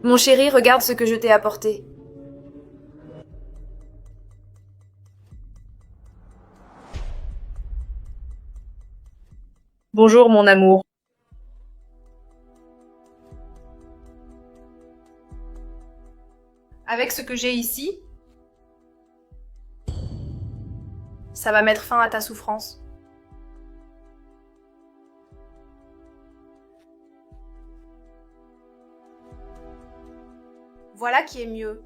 Mon chéri, regarde ce que je t'ai apporté. Bonjour, mon amour. Avec ce que j'ai ici, ça va mettre fin à ta souffrance. Voilà qui est mieux.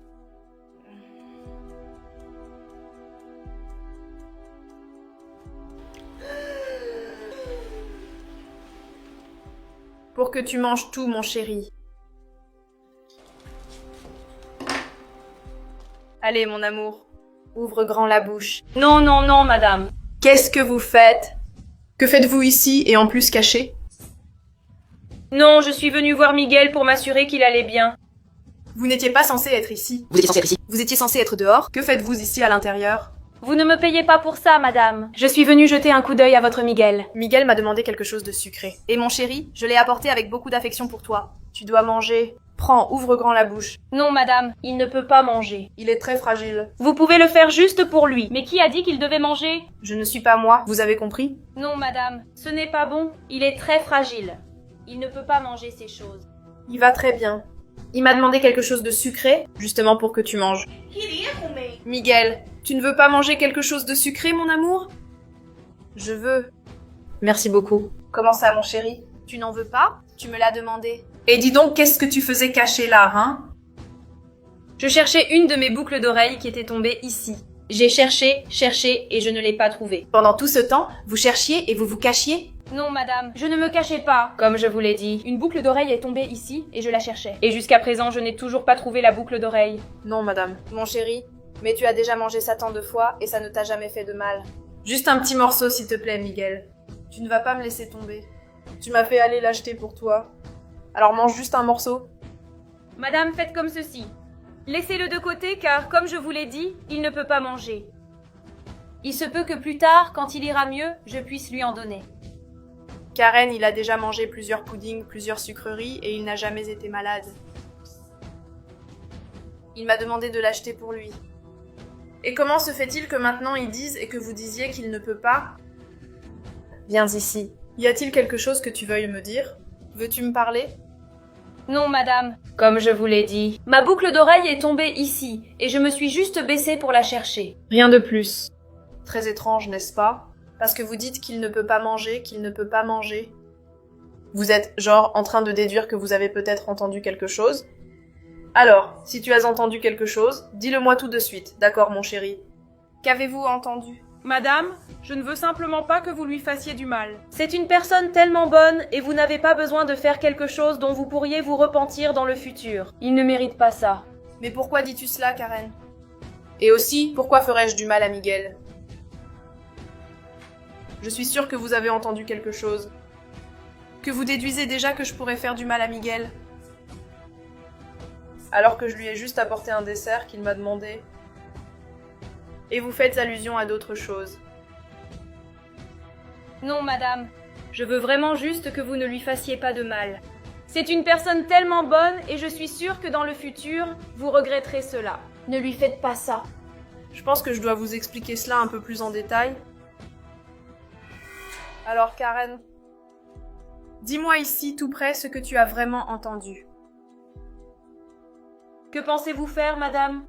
Pour que tu manges tout, mon chéri. Allez, mon amour, ouvre grand la bouche. Non, non, non, madame. Qu'est-ce que vous faites? Que faites-vous ici et en plus caché? Non, je suis venue voir Miguel pour m'assurer qu'il allait bien. Vous n'étiez pas censé être ici. Vous étiez censé être ici. Vous étiez censé être dehors. Que faites-vous ici à l'intérieur? Vous ne me payez pas pour ça, madame. Je suis venue jeter un coup d'œil à votre Miguel. Miguel m'a demandé quelque chose de sucré. Et mon chéri, je l'ai apporté avec beaucoup d'affection pour toi. Tu dois manger. Prends, ouvre grand la bouche. Non, madame, il ne peut pas manger. Il est très fragile. Vous pouvez le faire juste pour lui. Mais qui a dit qu'il devait manger? Je ne suis pas moi, vous avez compris? Non, madame, ce n'est pas bon. Il est très fragile. Il ne peut pas manger ces choses. Il va très bien. Il m'a demandé quelque chose de sucré, justement pour que tu manges. Miguel, tu ne veux pas manger quelque chose de sucré, mon amour? Je veux. Merci beaucoup. Comment ça, mon chéri? Tu n'en veux pas? Tu me l'as demandé. Et dis donc, qu'est-ce que tu faisais caché là, hein? Je cherchais une de mes boucles d'oreilles qui était tombée ici. J'ai cherché, et je ne l'ai pas trouvée. Pendant tout ce temps, vous cherchiez et vous vous cachiez? Non, madame, je ne me cachais pas. Comme je vous l'ai dit, une boucle d'oreille est tombée ici et je la cherchais. Et jusqu'à présent, je n'ai toujours pas trouvé la boucle d'oreille. Non, madame. Mon chéri, mais tu as déjà mangé ça tant de fois et ça ne t'a jamais fait de mal. Juste un petit morceau, s'il te plaît, Miguel. Tu ne vas pas me laisser tomber. Tu m'as fait aller l'acheter pour toi. Alors mange juste un morceau. Madame, faites comme ceci. Laissez-le de côté car, comme je vous l'ai dit, il ne peut pas manger. Il se peut que plus tard, quand il ira mieux, je puisse lui en donner. Karen, il a déjà mangé plusieurs puddings, plusieurs sucreries et il n'a jamais été malade. Il m'a demandé de l'acheter pour lui. Et comment se fait-il que maintenant ils disent et que vous disiez qu'il ne peut pas? Viens ici. Y a-t-il quelque chose que tu veuilles me dire? Veux-tu me parler? Non, madame. Comme je vous l'ai dit, ma boucle d'oreille est tombée ici et je me suis juste baissée pour la chercher. Rien de plus. Très étrange, n'est-ce pas? Parce que vous dites qu'il ne peut pas manger, qu'il ne peut pas manger. Vous êtes, genre, en train de déduire que vous avez peut-être entendu quelque chose? Alors, si tu as entendu quelque chose, dis-le-moi tout de suite, d'accord, mon chéri? Qu'avez-vous entendu? Madame, je ne veux simplement pas que vous lui fassiez du mal. C'est une personne tellement bonne et vous n'avez pas besoin de faire quelque chose dont vous pourriez vous repentir dans le futur. Il ne mérite pas ça. Mais pourquoi dis-tu cela, Karen? Et aussi, pourquoi ferais-je du mal à Miguel? Je suis sûre que vous avez entendu quelque chose. Que vous déduisez déjà que je pourrais faire du mal à Miguel. Alors que je lui ai juste apporté un dessert qu'il m'a demandé. Et vous faites allusion à d'autres choses. Non, madame. Je veux vraiment juste que vous ne lui fassiez pas de mal. C'est une personne tellement bonne et je suis sûre que dans le futur, vous regretterez cela. Ne lui faites pas ça. Je pense que je dois vous expliquer cela un peu plus en détail. Alors, Karen, dis-moi ici, tout près, ce que tu as vraiment entendu. Que pensez-vous faire, madame?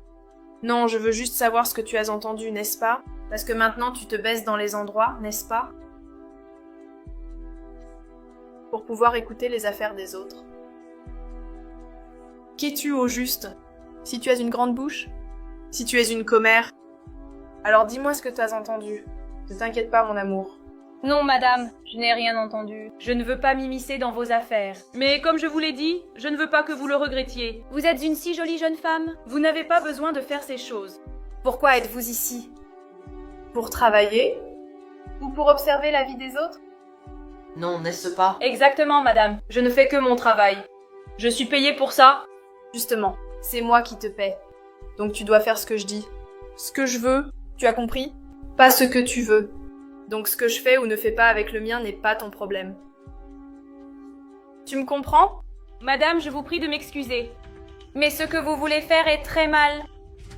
Non, je veux juste savoir ce que tu as entendu, n'est-ce pas? Parce que maintenant, tu te baisses dans les endroits, n'est-ce pas? Pour pouvoir écouter les affaires des autres. Qu'es-tu au juste? Si tu as une grande bouche? Si tu es une commère? Alors dis-moi ce que tu as entendu. Ne t'inquiète pas, mon amour. Non, madame, je n'ai rien entendu. Je ne veux pas m'immiscer dans vos affaires. Mais comme je vous l'ai dit, je ne veux pas que vous le regrettiez. Vous êtes une si jolie jeune femme. Vous n'avez pas besoin de faire ces choses. Pourquoi êtes-vous ici? Pour travailler? Ou pour observer la vie des autres? Non, n'est-ce pas? Exactement, madame. Je ne fais que mon travail. Je suis payée pour ça. Justement, c'est moi qui te paie. Donc tu dois faire ce que je dis. Ce que je veux, tu as compris? Pas ce que tu veux. Donc ce que je fais ou ne fais pas avec le mien n'est pas ton problème. Tu me comprends? Madame, je vous prie de m'excuser. Mais ce que vous voulez faire est très mal.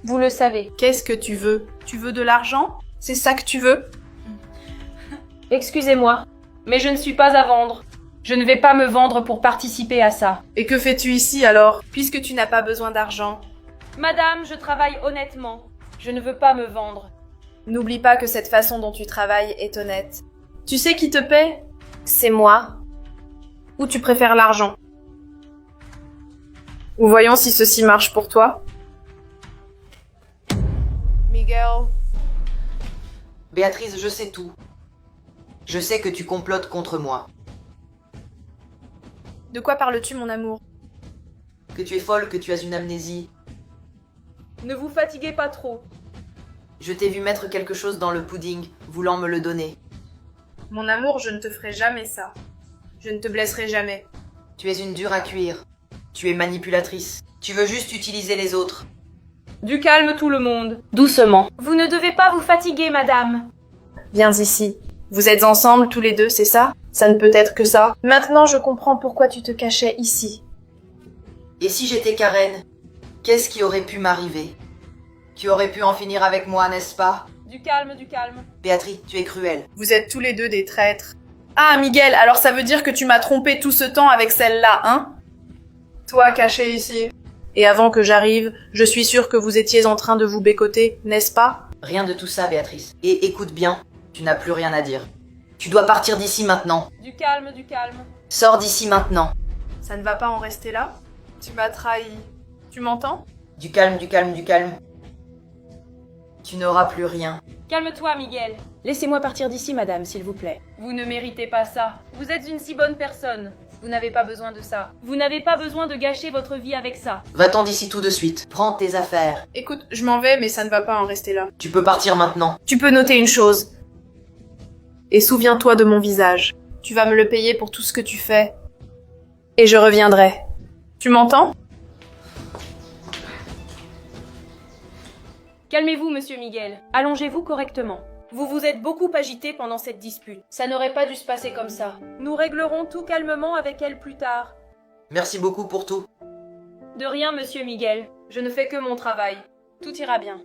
Vous le savez. Qu'est-ce que tu veux? Tu veux de l'argent? C'est ça que tu veux? Excusez-moi, mais je ne suis pas à vendre. Je ne vais pas me vendre pour participer à ça. Et que fais-tu ici alors, puisque tu n'as pas besoin d'argent? Madame, je travaille honnêtement. Je ne veux pas me vendre. N'oublie pas que cette façon dont tu travailles est honnête. Tu sais qui te paie? C'est moi. Ou tu préfères l'argent? Ou voyons si ceci marche pour toi. Miguel. Béatrice, je sais tout. Je sais que tu complotes contre moi. De quoi parles-tu, mon amour? Que tu es folle, que tu as une amnésie. Ne vous fatiguez pas trop. Je t'ai vu mettre quelque chose dans le pudding, voulant me le donner. Mon amour, je ne te ferai jamais ça. Je ne te blesserai jamais. Tu es une dure à cuire. Tu es manipulatrice. Tu veux juste utiliser les autres. Du calme tout le monde. Doucement. Vous ne devez pas vous fatiguer, madame. Viens ici. Vous êtes ensemble tous les deux, c'est ça? Ça ne peut être que ça. Maintenant, je comprends pourquoi tu te cachais ici. Et si j'étais Karen, qu'est-ce qui aurait pu m'arriver? Tu aurais pu en finir avec moi, n'est-ce pas? Du calme, du calme. Béatrice, tu es cruelle. Vous êtes tous les deux des traîtres. Ah, Miguel, alors ça veut dire que tu m'as trompé tout ce temps avec celle-là, hein? Toi, caché ici. Et avant que j'arrive, je suis sûre que vous étiez en train de vous bécoter, n'est-ce pas? Rien de tout ça, Béatrice. Et écoute bien, tu n'as plus rien à dire. Tu dois partir d'ici maintenant. Du calme, du calme. Sors d'ici maintenant. Ça ne va pas en rester là? Tu m'as trahi. Tu m'entends? Du calme, du calme, du calme. Tu n'auras plus rien. Calme-toi, Miguel. Laissez-moi partir d'ici, madame, s'il vous plaît. Vous ne méritez pas ça. Vous êtes une si bonne personne. Vous n'avez pas besoin de ça. Vous n'avez pas besoin de gâcher votre vie avec ça. Va-t'en d'ici tout de suite. Prends tes affaires. Écoute, je m'en vais, mais ça ne va pas en rester là. Tu peux partir maintenant. Tu peux noter une chose. Et souviens-toi de mon visage. Tu vas me le payer pour tout ce que tu fais. Et je reviendrai. Tu m'entends? Calmez-vous, monsieur Miguel. Allongez-vous correctement. Vous vous êtes beaucoup agité pendant cette dispute. Ça n'aurait pas dû se passer comme ça. Nous réglerons tout calmement avec elle plus tard. Merci beaucoup pour tout. De rien, monsieur Miguel. Je ne fais que mon travail. Tout ira bien.